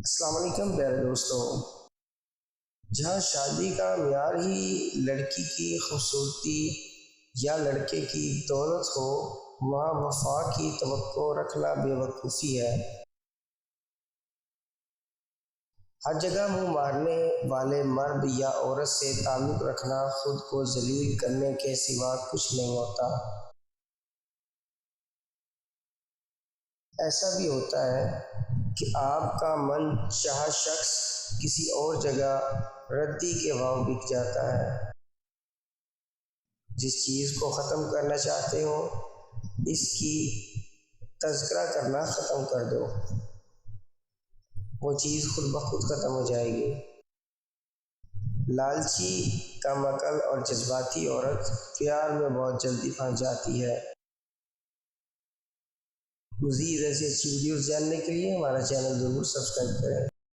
السلام علیکم پیارے دوستوں۔ جہاں شادی کا معیار ہی لڑکی کی خوبصورتی یا لڑکے کی دولت ہو، وہاں وفا کی توقع رکھنا بے وقوفی ہے۔ ہر جگہ منہ مارنے والے مرد یا عورت سے تعلق رکھنا خود کو ذلیل کرنے کے سوا کچھ نہیں ہوتا۔ ایسا بھی ہوتا ہے کہ آپ کا من چاہا شخص کسی اور جگہ ردی کے بھاؤ بک جاتا ہے۔ جس چیز کو ختم کرنا چاہتے ہو اس کی تذکرہ کرنا ختم کر دو، وہ چیز خود بخود ختم ہو جائے گی۔ لالچی، کم عقل اور جذباتی عورت پیار میں بہت جلدی پھنس جاتی ہے۔ مزید ایسی اچھی ویڈیوز جاننے کے لیے ہمارا چینل ضرور سبسکرائب کریں۔